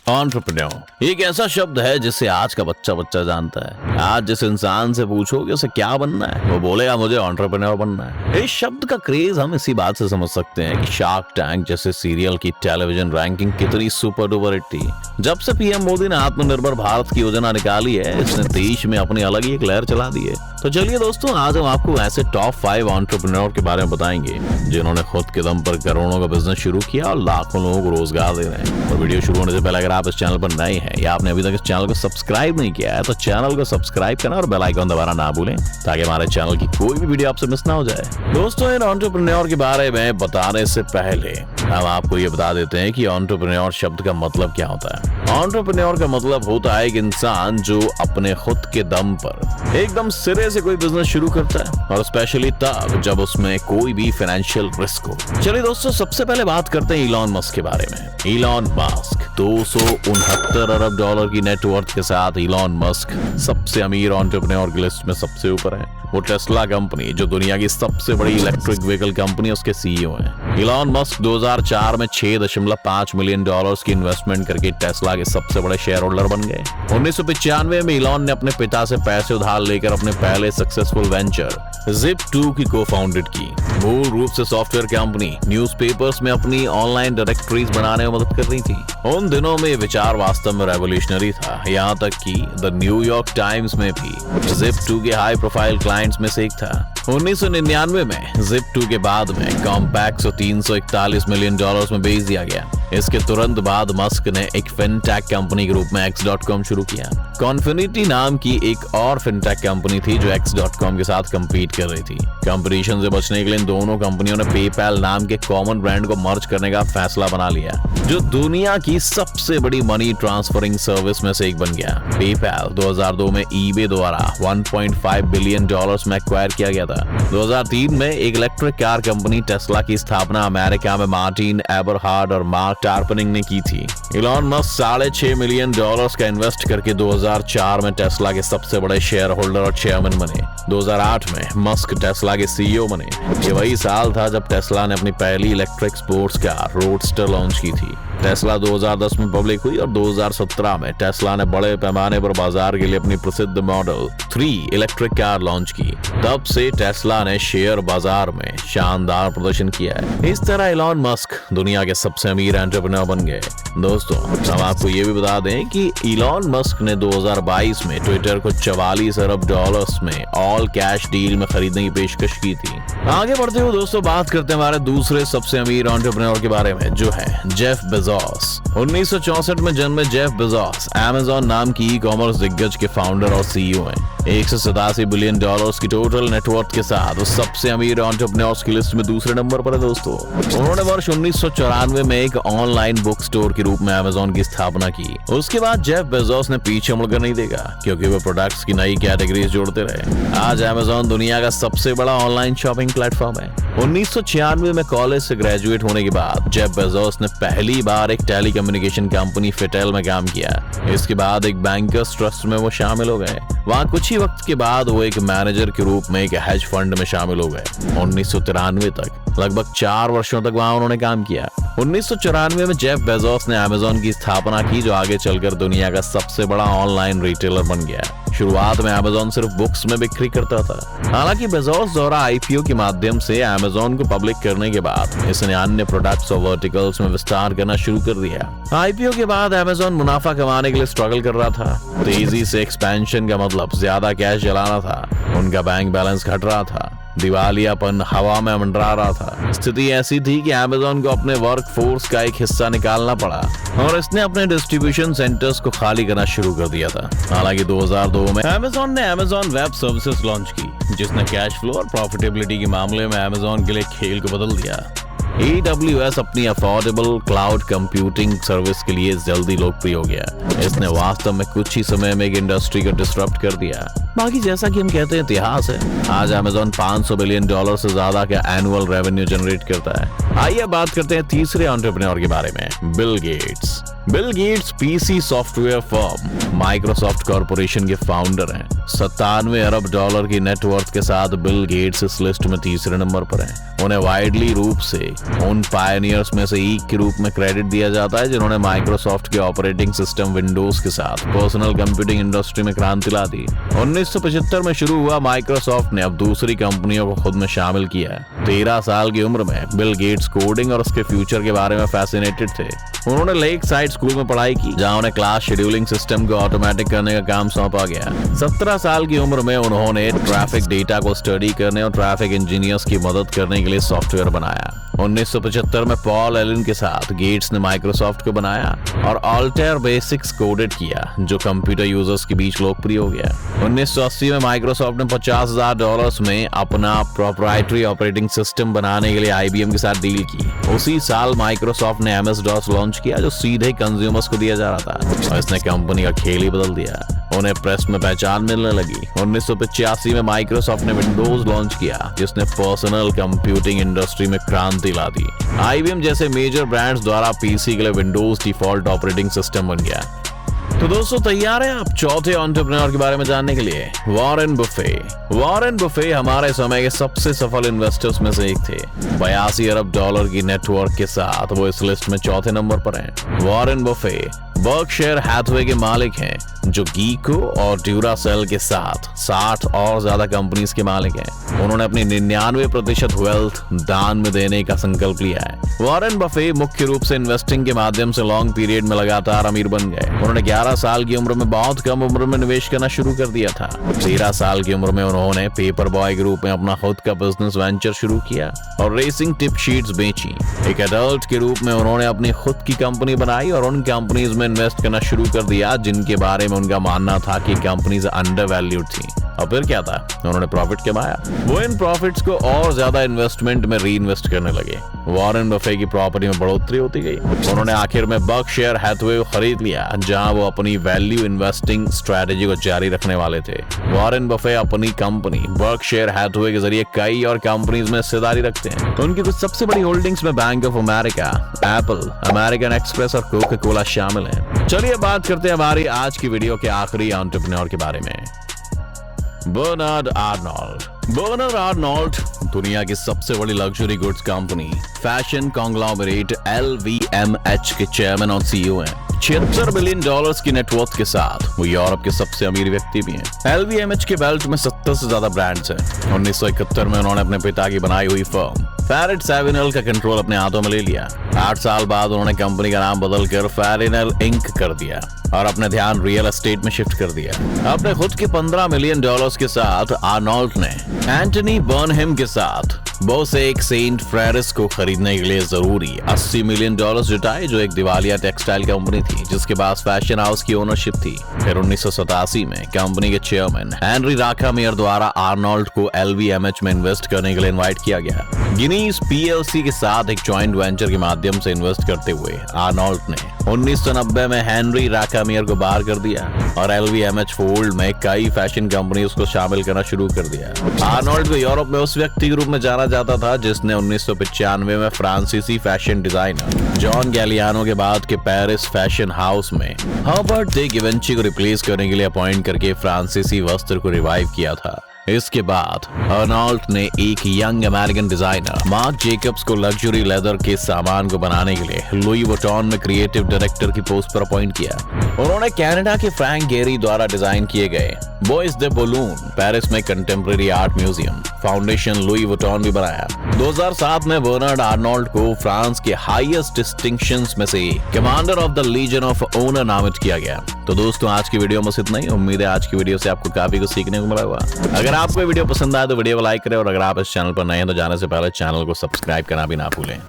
Entrepreneur एक ऐसा शब्द है जिसे आज का बच्चा जानता है। आज जिस इंसान से पूछो कि उसे क्या बनना है, वो बोलेगा मुझे एंटरप्रेन्योर बनना है। इस शब्द का क्रेज हम इसी बात से समझ सकते हैं कि शार्क टैंक जैसे सीरियल की टेलीविजन रैंकिंग कितनी सुपर डुपर हिट थी। जब से पीएम मोदी ने आत्मनिर्भर भारत की योजना निकाली है, इसने देश में अपनी अलग ही एक लहर चला दी है। तो चलिए दोस्तों, आज हम आपको ऐसे टॉप 5 एंटरप्रेन्योर के बारे में बताएंगे जिन्होंने खुद के दम पर करोड़ों का बिजनेस शुरू किया और लाखों लोगों को रोजगार दे रहे हैं। और वीडियो शुरू होने से पहले अगर आप इस चैनल पर नए हैं या आपने अभी तक इस चैनल को सब्सक्राइब नहीं किया है तो चैनल को सब्सक्राइब करना और बेल आइकन दबाना ना भूलें ताकि हमारे चैनल की कोई भी वीडियो आपसे मिस ना हो जाए। दोस्तों, इन एंटरप्रेन्योर के बारे में बताने से पहले हम आपको ये बता देते हैं कि एंटरप्रेन्योर शब्द का मतलब क्या होता है। एंटरप्रेन्योर का मतलब होता है एक इंसान जो अपने खुद के दम पर एकदम सिरे से कोई बिजनेस शुरू करता है, और स्पेशली तब जब उसमें कोई भी फाइनेंशियल रिस्क हो। चलिए दोस्तों, सबसे पहले बात करते हैं इलॉन मस्क के बारे में। इलॉन मस्क 269 अरब डॉलर की नेटवर्थ के साथ इलॉन मस्क सबसे अमीर एंटरप्रेन्योर की लिस्ट में सबसे ऊपर है। वो टेस्ला कंपनी, जो दुनिया की सबसे बड़ी इलेक्ट्रिक व्हीकल कंपनी, उसके सीईओ हैं। इलॉन मस्क 2004 में 6.5 मिलियन डॉलर्स की इन्वेस्टमेंट करके टेस्ला के सबसे बड़े शेयर होल्डर बन गए। 1995 में इलॉन ने अपने पिता से पैसे उधार लेकर अपने पहले सक्सेसफुल वेंचर Zip2 की को-फाउंडेड की। मूल रूप से सॉफ्टवेयर कंपनी न्यूज़पेपर्स में अपनी ऑनलाइन डायरेक्टरीज बनाने में मदद कर रही थी। उन दिनों में विचार वास्तव में रेवोल्यूशनरी था, यहाँ तक कि द न्यूयॉर्क टाइम्स में भी Zip2 के हाई प्रोफाइल क्लाइंट्स में से एक था। 1999 में Zip2 के बाद में कॉम्पैक्ट 341 मिलियन डॉलर्स में बेच दिया गया। इसके तुरंत बाद मस्क ने एक फिनटेक कंपनी के रूप में X.com शुरू किया। कॉन्फिनिटी नाम की एक और फिनटेक कंपनी थी जो X.com के साथ compete कर रही थी। कंपटीशन से बचने के लिए इन दोनों कंपनियों ने पेपैल नाम के कॉमन ब्रांड को मर्ज करने का फैसला बना लिया, जो दुनिया की सबसे बड़ी मनी ट्रांसफरिंग सर्विस में से एक बन गया। पेपैल 2002 में ईबे द्वारा 1.5 बिलियन डॉलर्स में एक्वायर किया गया था। 2003 में एक इलेक्ट्रिक कार कंपनी टेस्ला की स्थापना अमेरिका में मार्टिन एबरहार्ड और मार्क टार्पनिंग ने की थी। इलॉन मस्क 6.5 मिलियन डॉलर्स का इन्वेस्ट करके 2004 में टेस्ला के सबसे बड़े शेयर होल्डर और चेयरमैन बने। 2008 में मस्क टेस्ला के सीईओ बने। ये वही साल था जब टेस्ला ने अपनी पहली electric sports car roadster launch की थी। टेस्ला 2010 में पब्लिक हुई और 2017 में टेस्ला ने बड़े पैमाने पर बाजार के लिए अपनी प्रसिद्ध मॉडल 3 इलेक्ट्रिक कार लॉन्च की। तब से टेस्ला ने शेयर बाजार में शानदार प्रदर्शन किया है। इस तरह इलॉन मस्क दुनिया के सबसे अमीर एंटरप्रेन्योर बन गए। दोस्तों, हम आपको ये भी बता दें कि इलॉन मस्क ने 2022 में ट्विटर को 44 अरब डॉलर्स में ऑल कैश डील में खरीदने की पेशकश की थी। आगे बढ़ते हुए दोस्तों, बात करते हैं हमारे दूसरे सबसे अमीर एंटरप्रेन्योर के बारे में, जो है जेफ बेजोस। 1964 में जन्मे जेफ बेजोस अमेज़न नाम की ई-कॉमर्स दिग्गज के फाउंडर और सीईओ हैं। 187 बिलियन डॉलर्स की टोटल नेटवर्थ के साथ वो सबसे अमीर एंटरप्रेन्योर्स की लिस्ट में दूसरे नंबर पर है। दोस्तों, उन्होंने वर्ष 1994 में एक ऑनलाइन बुक स्टोर के रूप में अमेज़न की स्थापना की। उसके बाद जेफ बेजोस ने पीछे मुड़कर नहीं देखा, क्योंकि वो प्रोडक्ट्स की नई कैटेगरीज जोड़ते रहे। आज अमेज़न दुनिया का सबसे बड़ा ऑनलाइन शॉपिंग प्लेटफॉर्म है। 1996 में कॉलेज से ग्रेजुएट होने के बाद जेफ बेजोस ने पहली बार एक टेलीकम्युनिकेशन कंपनी फिटेल में काम किया। इसके बाद एक बैंकर्स ट्रस्ट में वो शामिल हो गए। वहाँ कुछ ही वक्त के बाद वो एक मैनेजर के रूप में एक हेज फंड में शामिल हो गए। 1993 तक लगभग 4 वर्षों तक वहाँ उन्होंने काम किया। 1994 में जेफ बेजोस ने अमेज़न की स्थापना की, जो आगे चलकर दुनिया का सबसे बड़ा ऑनलाइन रिटेलर बन गया। शुरुआत में अमेज़न सिर्फ बुक्स में बिक्री करता था। हालांकि बेजोस द्वारा आईपीओ के माध्यम से अमेज़न को पब्लिक करने के बाद इसने अन्य प्रोडक्ट्स और वर्टिकल्स में विस्तार करना शुरू कर दिया। आईपीओ के बाद अमेज़न मुनाफा कमाने के लिए स्ट्रगल कर रहा था। तेजी से एक्सपेंशन का मतलब ज्यादा कैश जलाना था। उनका बैंक बैलेंस घट रहा था, दिवालियापन हवा में मंडरा रहा था। स्थिति ऐसी थी कि अमेज़न को अपने वर्क फोर्स का एक हिस्सा निकालना पड़ा और इसने अपने डिस्ट्रीब्यूशन सेंटर्स को खाली करना शुरू कर दिया था। हालांकि 2002 में अमेज़न ने अमेज़न वेब सर्विसेज लॉन्च की, जिसने कैश फ्लो और प्रॉफिटेबिलिटी के मामले में अमेज़न के लिए खेल को बदल दिया। AWS अपनी अफोर्डेबल क्लाउड कंप्यूटिंग सर्विस के लिए जल्दी लोकप्रिय हो गया। इसने वास्तव में कुछ ही समय में एक इंडस्ट्री को डिसरप्ट कर दिया। बाकी जैसा कि हम कहते हैं, इतिहास है। आज अमेज़न 500 बिलियन डॉलर से ज्यादा का एनुअल रेवेन्यू जनरेट करता है। आइए बात करते हैं तीसरे एंटरप्रेन्योर के बारे में, Bill Gates. Bill Gates PC software firm Microsoft corporation के फाउंडर हैं। 97 अरब डॉलर की नेटवर्थ के साथ बिल गेट्स इस लिस्ट में तीसरे नंबर पर हैं। उन्हें वाइडली रूप से उन पायनियर्स में से एक के रूप में क्रेडिट दिया जाता है जिन्होंने माइक्रोसॉफ्ट के ऑपरेटिंग सिस्टम विंडोज के साथ पर्सनल कंप्यूटिंग इंडस्ट्री में क्रांति ला दी। 1975 में शुरू हुआ माइक्रोसॉफ्ट ने अब दूसरी कंपनियों को खुद में शामिल किया है। 13 साल की उम्र में बिल गेट्स कोडिंग और उसके फ्यूचर के बारे में फैसिनेटेड थे। उन्होंने लेक साइड स्कूल में पढ़ाई की जहां उन्हें क्लास शेड्यूलिंग सिस्टम को ऑटोमेटिक करने का काम सौंपा गया। 17 साल की उम्र में उन्होंने ट्रैफिक डेटा को स्टडी करने और ट्रैफिक इंजीनियर्स की मदद करने के लिए सॉफ्टवेयर बनाया। 1975 में पॉल एलन के साथ गेट्स ने माइक्रोसॉफ्ट को बनाया और अल्टेयर बेसिक्स कोडेड किया जो कंप्यूटर यूजर्स के बीच लोकप्रिय हो गया। 1980 में माइक्रोसॉफ्ट ने $50,000 में अपना प्रोप्राइटरी ऑपरेटिंग सिस्टम बनाने के लिए IBM के साथ डील की। उसी साल माइक्रोसॉफ्ट ने MS-DOS लॉन्च किया जो सीधे कंज्यूमर्स को दिया जा रहा था और इसने कंपनी का खेल ही बदल दिया। उन्हें प्रेस में पहचान मिलने लगी। 1985 में माइक्रोसॉफ्ट ने विंडोज लॉन्च किया जिसने पर्सनल कंप्यूटिंग इंडस्ट्री में क्रांति ला दी। IBM जैसे मेजर ब्रांड्स द्वारा पीसी के लिए विंडोज डिफॉल्ट ऑपरेटिंग सिस्टम बन गया। तो दोस्तों तैयार हैं आप चौथे एंटरप्रेन्योर के बारे में जानने के लिए? Warren Buffett. वॉरेन बफे हमारे समय के सबसे सफल इन्वेस्टर्स में से एक थे। 82 अरब डॉलर की नेटवर्क के साथ वो इस लिस्ट में चौथे नंबर पर हैं। वॉरेन बफे बर्कशायर हैथवे के मालिक हैं जो गीको और ड्यूरासेल के साथ 60 और ज्यादा कंपनीज के मालिक हैं। उन्होंने अपनी 99% वेल्थ दान में देने का संकल्प लिया है। वॉरेन बफे मुख्य रूप से इन्वेस्टिंग के माध्यम से लॉन्ग पीरियड में लगातार अमीर बन गए। उन्होंने 11 साल की उम्र में बहुत कम उम्र में निवेश करना शुरू कर दिया था। 13 साल की उम्र में उन्होंने पेपर बॉय के रूप में अपना खुद का बिजनेस वेंचर शुरू किया और रेसिंग टिप शीट्स बेची। एक एडल्ट के रूप में उन्होंने अपनी खुद की कंपनी बनाई और उन कंपनीज में इन्वेस्ट करना शुरू कर दिया जिनके बारे में उनका मानना था कि कंपनीज अंडर वैल्यूड थी। और फिर क्या था, उन्होंने प्रॉफिट कमाया। वो इन प्रॉफिट्स को और ज्यादा इन्वेस्टमेंट में री इन्वेस्ट करने लगे। वॉरेन बफे की प्रॉपर्टी में बढ़ोतरी होती गई। उन्होंने आखिर में बर्कशायर हैथवे को खरीद लिया जहां वो अपनी वैल्यू इन्वेस्टिंग स्ट्रेटेजी को जारी रखने वाले थे। वॉरेन बफे अपनी कंपनी बर्कशायर हैथवे के जरिए कई और कंपनीज में हिस्सेदारी रखते हैं। उनकी कुछ सबसे बड़ी होल्डिंग्स में bank of America, Apple, American express और कोका कोला शामिल है। चलिए बात करते हैं हमारी आज की वीडियो के आखिरी एंटरप्रेन्योर के बारे में, बर्नार्ड आर्नोल्ड। बर्नार्ड आर्नोल्ड दुनिया की सबसे बड़ी luxury goods company fashion conglomerate LVMH के चेयरमैन और CEO हैं। $76 बिलियन की नेटवर्थ के साथ वो यूरोप के सबसे अमीर व्यक्ति भी हैं। LVMH के बेल्ट में 70 से ज्यादा ब्रांड्स हैं। 1971 में उन्होंने अपने पिता की बनाई हुई फर्म फेरेट सेविनल का कंट्रोल अपने हाथों में ले लिया। 8 साल बाद उन्होंने कंपनी का नाम बदलकर फेरिनल इंक कर दिया और अपने ध्यान रियल एस्टेट में शिफ्ट कर दिया। अपने खुद के $15 मिलियन के साथ आर्नोल्ड ने एंटनी बर्नहेम के साथ बोसेक सेंट फ्रेरिस को खरीदने के लिए जरूरी $80 मिलियन जुटाए जो एक दिवालिया टेक्सटाइल कंपनी थी जिसके पास फैशन हाउस की ओनरशिप थी। फिर 1987 में कंपनी के चेयरमैन हेनरी राकामेयर द्वारा आर्नोल्ड को LVMH में इन्वेस्ट करने के लिए इनवाइट किया गया। गिनीज PLC के साथ एक जॉइंट वेंचर के माध्यम से इन्वेस्ट करते हुए आर्नोल्ड ने 1990 में हेनरी राकामेयर को बाहर कर दिया और LVMH फोल्ड में कई फैशन कंपनीज को शामिल करना शुरू कर दिया। आर्नोल्ड को यूरोप में उस व्यक्ति के रूप में जाना जाता था जिसने 1995 में फ्रांसीसी फैशन डिजाइनर जॉन गैलियानो के बाद के पेरिस फैशन हाउस में हर्बर्ट डे गिवेंची को रिप्लेस करने के लिए अपॉइंट करके फ्रांसीसी वस्त्र को रिवाइव किया था। इसके बाद आर्नोल्ड ने एक young American designer mark Jacob's को लग्जरी लेदर के सामान को बनाने के लिए लुई वुइटन में क्रिएटिव डायरेक्टर की पोस्ट पर अपॉइंट किया। उन्होंने कनाडा के फ्रैंक गेरी द्वारा डिजाइन किए गए बॉयज द बलून पेरिस में contemporary art museum foundation Louis Vuitton भी बनाया। 2007 में बर्नार्ड आर्नोल्ड को फ्रांस के हाईएस्ट डिस्टिंक्शंस में से commander of the Legion of Honour नामित किया गया। तो दोस्तों आज की वीडियो में इतना ही। उम्मीद है आज की वीडियो से आपको काफी कुछ सीखने को मिला होगा। अगर आपको वीडियो पसंद आए तो वीडियो को लाइक करें और अगर आप इस चैनल पर नए हैं तो जाने से पहले चैनल को सब्सक्राइब करना भी ना भूलें।